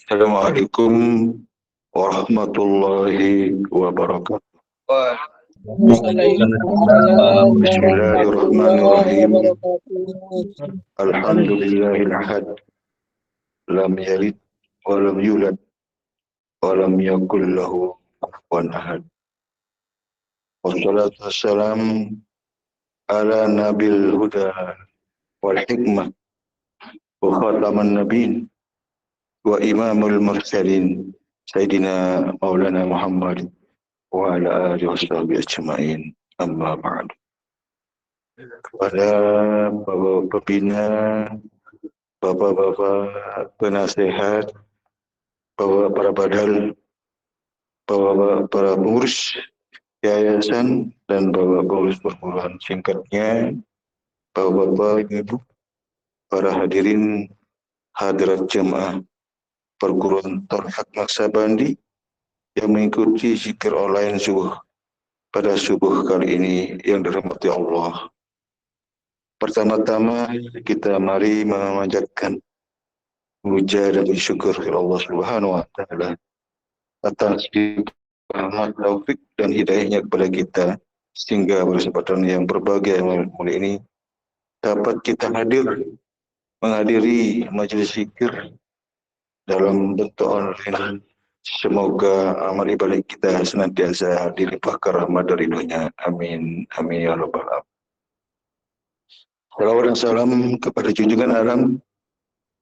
Assalamualaikum warahmatullahi wabarakatuh. Waalaikumsalam warahmatullahi Bismillahirrahmanirrahim. wabarakatuh. Alhamdulillahil ahad. Lam yalid wa lam yulad wa lam yakul lahu kufuwan ahad. Wassalatu wassalam ala nabil huda wal hikmah wa khataman nabiyyin wa imamul mursalin Sayyidina Maulana Muhammad wa ala alihi washabihi ajma'in. Amma ba'd. Kepada Bapak Pembina, Bapak-Bapak Penasehat, Bapak para badal, Bapak para pengurus yayasan, dan Bapak pengurus perguruan singkatnya, Bapak-Bapak, Ibu, para hadirin hadirat jemaah perguruan Tolhak Naksabandi yang mengikuti zikir online subuh pada subuh kali ini yang dirahmati Allah. Pertama-tama kita mari memanjatkan puja dan syukur kepada Allah Subhanahu wa taala atas rahmat, taufik dan hidayahnya kepada kita sehingga berkesempatan yang berbahagia yang mulia ini dapat kita menghadiri majelis zikir dalam bentuk online. Semoga amal ibadah kita senantiasa dilimpahkan rahmat dari Ridho-Nya. Amin. Amin ya rabbal alamin. Salawat dan salam kepada junjungan alam,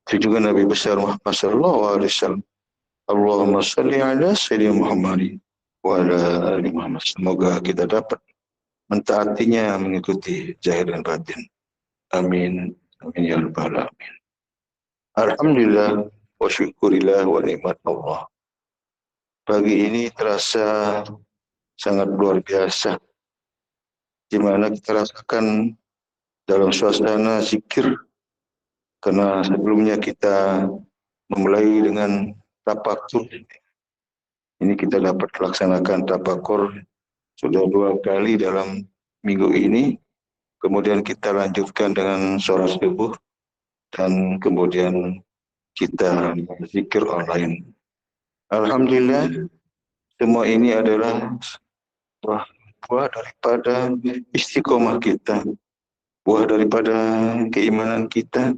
junjungan Nabi besar Muhammad sallallahu alaihi wasallam. Allahumma salli ala sayyidina Muhammad wa ala ali Muhammad. Semoga kita dapat mentaatinya, mengikuti zahir dan batin. Amin. Amin ya rabbal alamin. Alhamdulillah wa syukurillah wa nikmat Allah. Pagi ini terasa sangat luar biasa, di mana kita rasakan dalam suasana zikir, karena sebelumnya kita memulai dengan tafakur. Ini kita dapat laksanakan tafakur sudah 2 kali dalam minggu ini. Kemudian kita lanjutkan dengan sholat subuh dan kemudian kita zikir online. Alhamdulillah, semua ini adalah buah daripada istiqomah kita, buah daripada keimanan kita,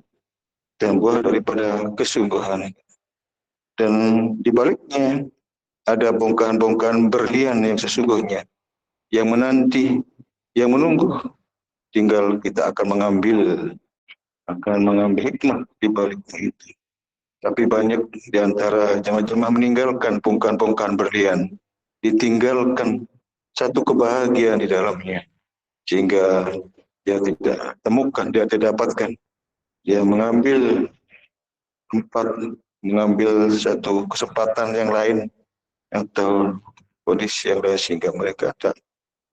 dan buah daripada kesungguhan. Dan di baliknya ada bongkahan-bongkahan berlian yang sesungguhnya, yang menanti, yang menunggu. Tinggal kita akan mengambil hikmah di baliknya itu. Tapi banyak di antara jemaah-jemaah meninggalkan bongkahan-bongkahan berlian, ditinggalkan satu kebahagiaan di dalamnya, sehingga dia tidak temukan, dia tidak dapatkan. Dia mengambil satu kesempatan yang lain atau kondisi yang lain sehingga mereka tak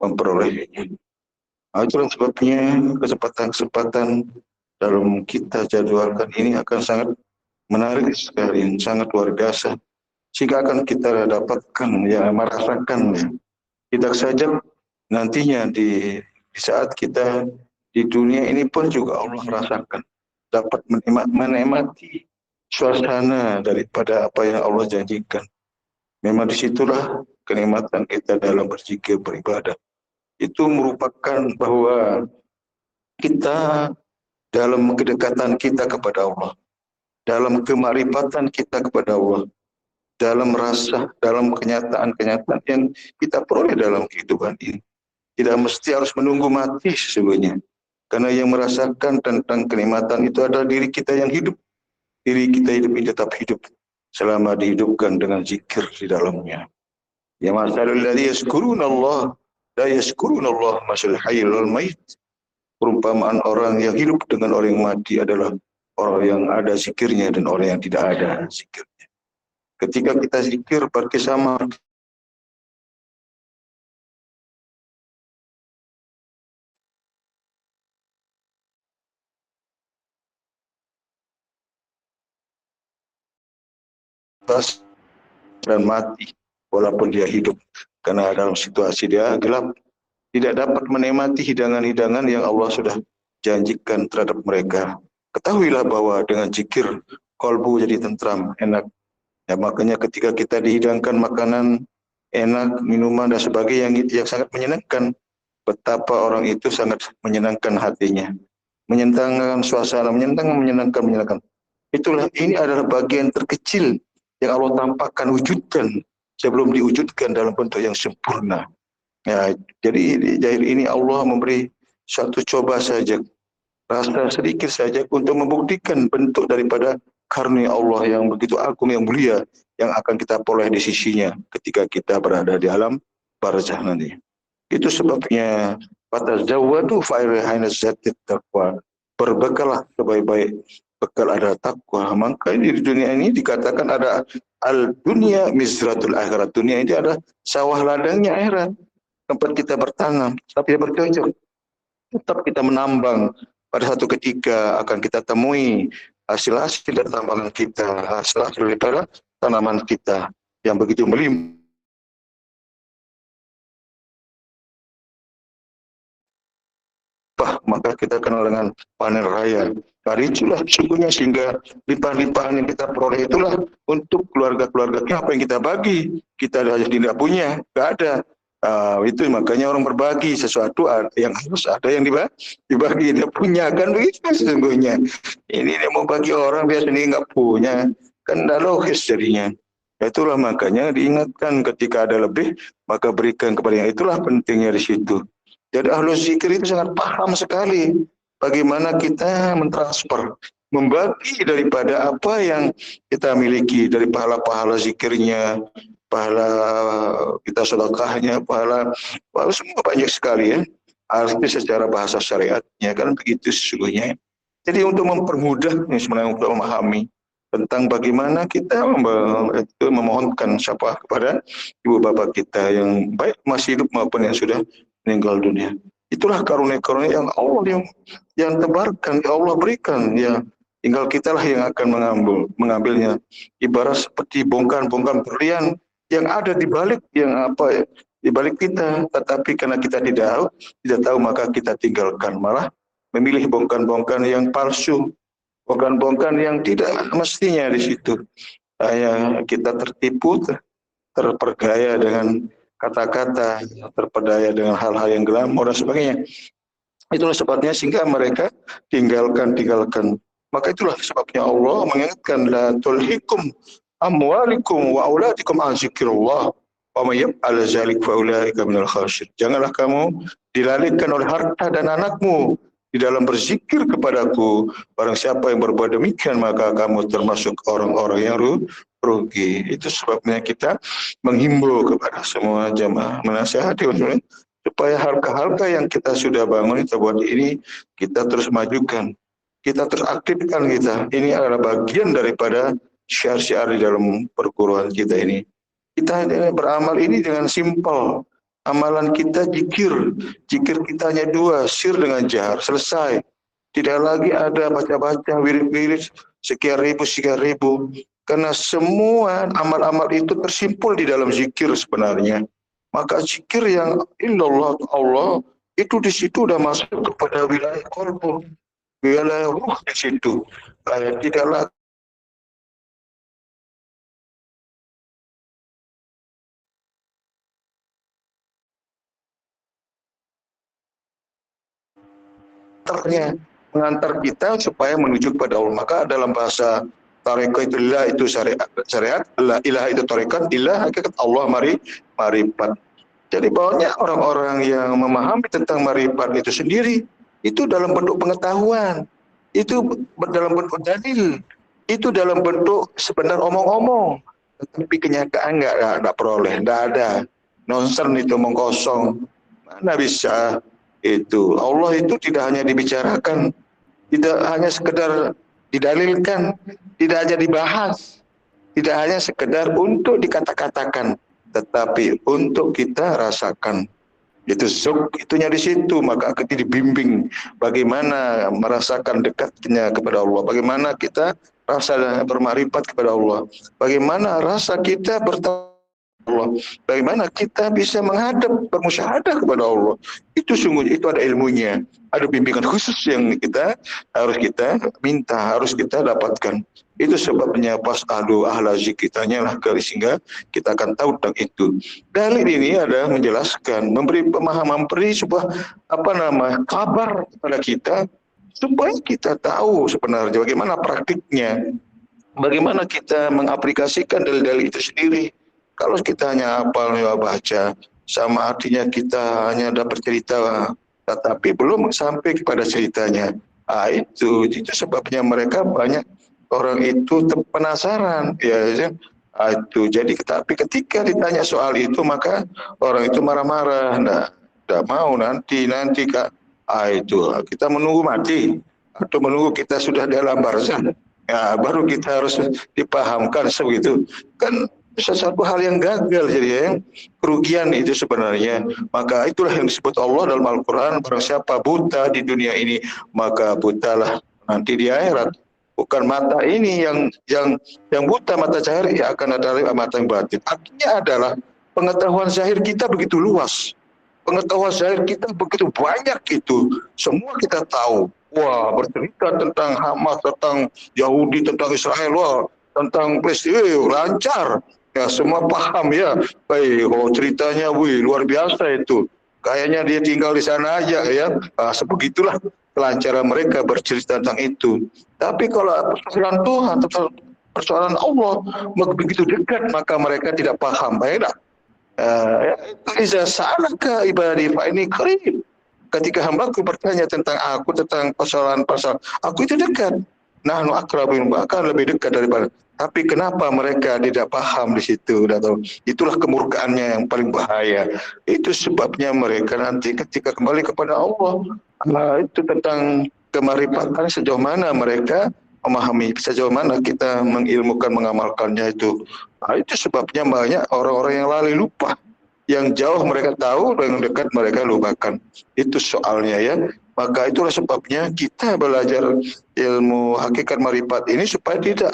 memperolehnya. Itulah sebabnya kesempatan-kesempatan dalam kita jadwalkan ini akan sangat menarik sekali, sangat luar biasa, sehingga akan kita dapatkan, ya, merasakan, ya. Tidak saja nantinya di saat kita di dunia ini pun juga Allah rasakan, dapat menikmati suasana daripada apa yang Allah janjikan. Memang disitulah kenikmatan kita dalam berzikir, beribadah. Itu merupakan bahwa kita dalam kedekatan kita kepada Allah, dalam kemarifatan kita kepada Allah, dalam rasa, dalam kenyataan-kenyataan yang kita peroleh dalam kehidupan ini. Tidak mesti harus menunggu mati sesungguhnya. Karena yang merasakan tentang kenikmatan itu adalah diri kita yang hidup. Diri kita hidup ini tetap hidup selama dihidupkan dengan zikir di dalamnya. Ya masalul ladzi yazkuruna Allah la yazkuruna Allah masal hayyul wal mayit. Perumpamaan orang yang hidup dengan orang yang mati adalah orang yang ada zikirnya dan orang yang tidak ada zikirnya. Ketika kita zikir bersama, dan mati walaupun dia hidup, karena dalam situasi dia gelap, tidak dapat menikmati hidangan-hidangan yang Allah sudah janjikan terhadap mereka. Ketahuilah bahwa dengan zikir kalbu jadi tentram, enak, Ya, makanya ketika kita dihidangkan makanan enak, minuman dan sebagainya yang sangat menyenangkan, betapa orang itu sangat menyenangkan hatinya, menyenangkan suasana, menyenangkan. Itulah, ini adalah bagian terkecil yang Allah tampakkan, wujudkan sebelum diwujudkan dalam bentuk yang sempurna. Ya, jadi di zahir ini Allah memberi satu coba saja, rasa sedikit saja untuk membuktikan bentuk daripada karunia Allah yang begitu agung, yang mulia, yang akan kita peroleh di sisinya ketika kita berada di alam barzah nanti. Itu sebabnya fatazawwadu fa inna zatit taqwa. Berbekalah sebaik-baik bekal ada takwa. Maka di dunia ini dikatakan ada al dunia mizratul akhirat. Dunia ini ada sawah ladangnya akhirat, tempat kita bertanam, tapi bercocok. Tetap kita menambang. Pada satu ketika akan kita temui hasil-hasil dari tambangan kita, hasil-hasil daripada tanaman kita yang begitu melimpah. Maka kita kenal dengan panen raya. Dari itulah sungguhnya, sehingga limpah-limpahan yang kita peroleh itulah untuk keluarga-keluarga kita. Apa yang kita bagi, kita tidak punya, tidak ada. Itu makanya orang berbagi sesuatu yang harus ada yang dibagi, dia punya, kan begitu sesungguhnya. Ini dia mau bagi orang biasanya nggak punya, kan tidak logis jadinya. Itulah makanya diingatkan ketika ada lebih maka berikan kepada yang, itulah pentingnya di situ. Jadi ahlu zikir itu sangat paham sekali bagaimana kita mentransfer, membagi daripada apa yang kita miliki, dari pahala-pahala zikirnya, pahala kita sedekahnya, pahala semua banyak sekali ya. Arti secara bahasa syariatnya kan begitu sesungguhnya. Jadi untuk mempermudah sebenarnya, untuk memahami tentang bagaimana kita memohonkan syafaat kepada ibu bapak kita yang baik masih hidup maupun yang sudah meninggal dunia. Itulah karunia-karunia yang Allah yang tebarkan, yang Allah berikan, ya. Tinggal kitalah yang akan mengambilnya. Ibarat seperti bongkahan-bongkahan berlian yang ada di balik di balik kita, tetapi karena kita tidak tahu maka kita tinggalkan, malah memilih bongkahan-bongkahan yang palsu, bongkahan-bongkahan yang tidak mestinya di situ. Kita tertipu, terperdaya dengan kata-kata, terpedaya dengan hal-hal yang glamor dan sebagainya. Itulah sebabnya sehingga mereka tinggalkan. Maka itulah sebabnya Allah mengingatkan, la tulhikum amwalikum wa auladikum an zikrillah wa may yaf'al dzalik fa ulaika minal khasirin. Janganlah kamu dilalaikan oleh harta dan anakmu di dalam berzikir kepadaku. Barang siapa yang berbuat demikian maka kamu termasuk orang-orang yang rugi. Itu sebabnya kita menghimbau kepada semua jamaah, menasihati supaya harga-harga yang kita sudah bangun, kita buat ini, kita terus majukan, kita terus aktifkan kita. Ini adalah bagian daripada syiar-syiar di dalam perguruan kita ini. Kita beramal ini dengan simpel. Amalan kita zikir kita hanya 2, sir dengan jahar, selesai. Tidak lagi ada baca-baca, wirid-wirid sekian ribu. Karena semua amal-amal itu tersimpul di dalam zikir sebenarnya. Maka zikir yang illallah Allah itu di situ sudah masuk kepada wilayah qalbu, wilayah ruh di situ. Tidaklah mengantar kita supaya menuju kepada Allah. Maka dalam bahasa tarekat itu ilah, itu syariat, ilah itu tarekat, ilah hakikat, Allah marifat. Jadi banyak orang-orang yang memahami tentang marifat itu sendiri, itu dalam bentuk pengetahuan, itu dalam bentuk dalil, itu dalam bentuk sebenar omong-omong, tapi kenyataan nggak peroleh, nggak ada, nonsen itu omong kosong, mana bisa itu. Allah itu tidak hanya dibicarakan, tidak hanya sekedar didalilkan, tidak hanya dibahas, tidak hanya sekedar untuk dikata-katakan, tetapi untuk kita rasakan. Itu zuk, itunya di situ. Maka kita dibimbing bagaimana merasakan dekatnya kepada Allah, bagaimana kita rasa bermarifat kepada Allah, bagaimana rasa kita bertawakal Allah. Bagaimana kita bisa menghadap bermusyahadah kepada Allah. Itu sungguhnya itu ada ilmunya. Ada bimbingan khusus yang harus kita minta, harus kita dapatkan. Itu sebabnya pas'alu ahla zikri, tanyalah sehingga kita akan tahu tentang itu. Dalil ini ada menjelaskan, memberi pemahaman, memberi sebuah kabar kepada kita supaya kita tahu sebenarnya bagaimana praktiknya, bagaimana kita mengaplikasikan dalil-dalil itu sendiri. Kalau kita hanya hafal baca, sama artinya kita hanya dapat cerita, tetapi belum sampai kepada ceritanya. Itu sebabnya mereka banyak orang itu penasaran, ya. Itu jadi, tapi ketika ditanya soal itu maka orang itu marah-marah, nggak mau nanti Kak. Itu kita menunggu mati atau menunggu kita sudah dalam barzah, ya, baru kita harus dipahamkan sebegitu. Kan sesuatu hal yang gagal, jadi ya, kerugian itu sebenarnya. Maka itulah yang disebut Allah dalam Al-Quran, barang siapa buta di dunia ini maka butalah nanti di akhirat. Bukan mata ini yang buta, mata zahir, ya akan ada mata yang batin. Artinya adalah pengetahuan zahir kita begitu luas, pengetahuan zahir kita begitu banyak, itu semua kita tahu. Wah, bercerita tentang Hamas, tentang Yahudi, tentang Israel, wah, tentang Palestina, lancar. Ya, semua paham ya. Baik, ceritanya luar biasa itu. Kayaknya dia tinggal di sana aja ya. Sebegitulah kelancaran mereka bercerita tentang itu. Tapi kalau persoalan Tuhan, persoalan Allah begitu dekat, maka mereka tidak paham. Baiklah. Iza sa'alaka ibadi fa ini qarib. Ketika hambaku bertanya tentang aku, tentang persoalan aku itu dekat. Nahnu aqrabun, bahkan lebih dekat daripada. Tapi kenapa mereka tidak paham di situ? Itulah kemurkaannya yang paling bahaya. Itu sebabnya mereka nanti ketika kembali kepada Allah, itu tentang kemarifatan sejauh mana mereka memahami, sejauh mana kita mengilmukan, mengamalkannya itu. Itu sebabnya banyak orang-orang yang lalai lupa. Yang jauh mereka tahu, yang dekat mereka lupakan. Itu soalnya ya. Maka itulah sebabnya kita belajar ilmu hakikat marifat ini supaya tidak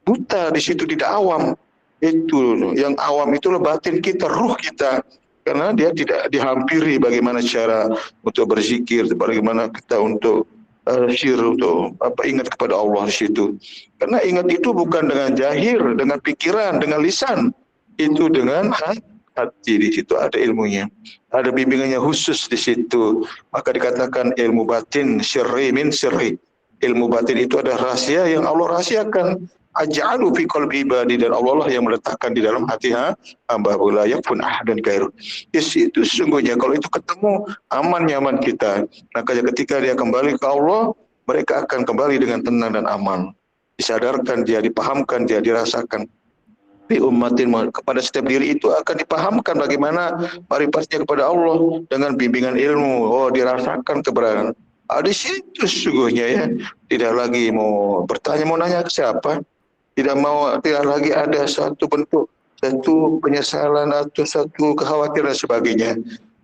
buta di situ, tidak awam. Itu yang awam itulah batin kita, ruh kita, karena dia tidak dihampiri bagaimana cara untuk berzikir, bagaimana kita untuk untuk ingat kepada Allah di situ. Karena ingat itu bukan dengan zahir, dengan pikiran, dengan lisan, itu dengan hati. Di situ ada ilmunya, ada bimbingannya khusus di situ. Maka dikatakan ilmu batin sirri min sirri. Ilmu batin itu ada rahasia yang Allah rahasiakan. Aj'alu fi qalbi ibadi, dan Allah lah yang meletakkan di dalam hati hamba, la yakun ahadan ghairu. Itu sesungguhnya kalau itu ketemu, aman nyaman kita. Maka ketika dia kembali ke Allah, mereka akan kembali dengan tenang dan aman. Disadarkan dia, dipahamkan dia, dirasakan. Di umatin, kepada setiap diri itu akan dipahamkan bagaimana marifatnya kepada Allah dengan bimbingan ilmu. Oh, dirasakan keberadaan. Di situ sesungguhnya ya, tidak lagi mau bertanya, mau nanya ke siapa. Tidak lagi ada satu bentuk, satu penyesalan atau satu kekhawatiran dan sebagainya.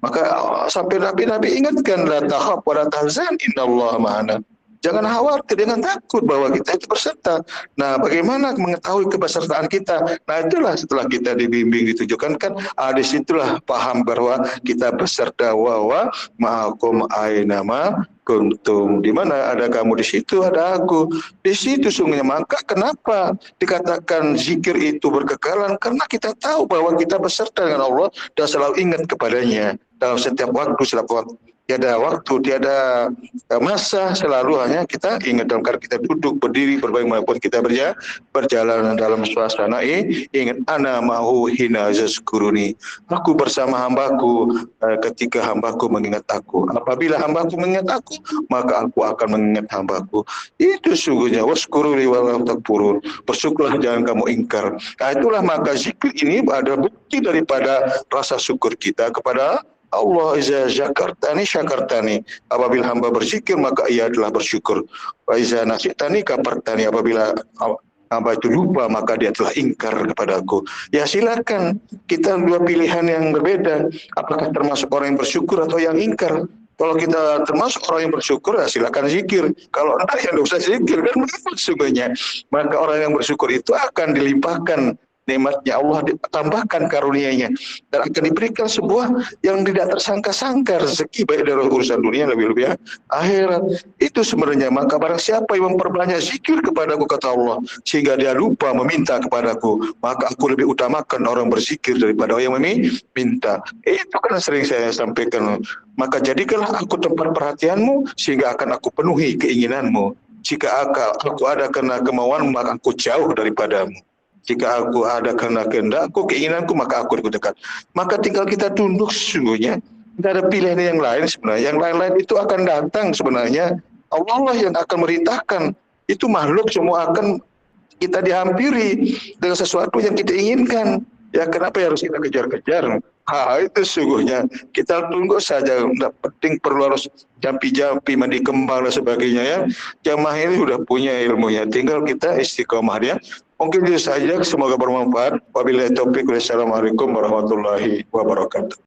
Maka sampai Nabi ingatkan, la tahab wa la tahzan, innallaha ma'ana. Jangan khawatir, jangan takut bahwa kita itu berserta. Nah, bagaimana mengetahui kebersertaan kita? Nah, itulah setelah kita dibimbing, ditujukan kan, di situlah paham bahwa kita beserta, wa ma'akum ainama kuntum. Di mana ada kamu, di situ ada aku. Di situ sungguhnya. Maka kenapa dikatakan zikir itu berkekalan? Karena kita tahu bahwa kita beserta dengan Allah dan selalu ingat kepadanya dalam setiap waktu, tiada waktu, tiada masa, selalu hanya kita ingat dalam keadaan kita duduk, berdiri, bagaimanapun kita berjalan dalam suasana ingat, ana mahu hina yazkuruni. Aku bersama hambaku ketika hambaku mengingat aku. Apabila hambaku mengingat aku, maka aku akan mengingat hambaku. Itu sungguhnya waskuruni wa la takfurun. Bersyukurlah, jangan kamu ingkar. Nah, itulah maka zikir ini ada bukti daripada rasa syukur kita kepada Allah. Iza zakartani syakartani. Apabila hamba berzikir maka ia adalah bersyukur. Wa iza nasitani kafartani. Apabila hamba itu lupa maka dia telah ingkar kepadaku. Ya silakan, kita dua pilihan yang berbeda. Apakah termasuk orang yang bersyukur atau yang ingkar? Kalau kita termasuk orang yang bersyukur, ya silakan zikir. Kalau enggak, ya tidak usah zikir, kan begitu sesungguhnya. Maka orang yang bersyukur itu akan dilimpahkan nikmatnya Allah ditambahkan karunia-Nya dan akan diberikan sebuah yang tidak tersangka-sangka rezeki baik dari urusan dunia lebih-lebih akhirat. Itu sebenarnya maka barang siapa yang memperbanyak zikir kepadaku kata Allah sehingga dia lupa meminta kepadaku, maka aku lebih utamakan orang berzikir daripada orang yang meminta. Itu kan sering saya sampaikan. Maka jadikanlah aku tempat perhatianmu sehingga akan aku penuhi keinginanmu. Jika aku ada karena kemauanmu maka aku jauh daripadamu. Jika aku ada karena kehendakku, keinginanku, maka aku ikut dekat. Maka tinggal kita tunduk sesungguhnya. Tidak ada pilihan yang lain sebenarnya. Yang lain-lain itu akan datang sebenarnya. Allah lah yang akan merintahkan. Itu makhluk semua akan kita dihampiri dengan sesuatu yang kita inginkan. Ya kenapa harus kita kejar-kejar? Itu sesungguhnya kita tunggu saja. Tidak penting perlu harus jampi-jampi, mandi kembang dan sebagainya ya. Jamaah ini sudah punya ilmunya. Tinggal kita istiqomah dia. Mungkin itu saja, semoga bermanfaat. Wabillahi taufiq. Wassalamualaikum warahmatullahi wabarakatuh.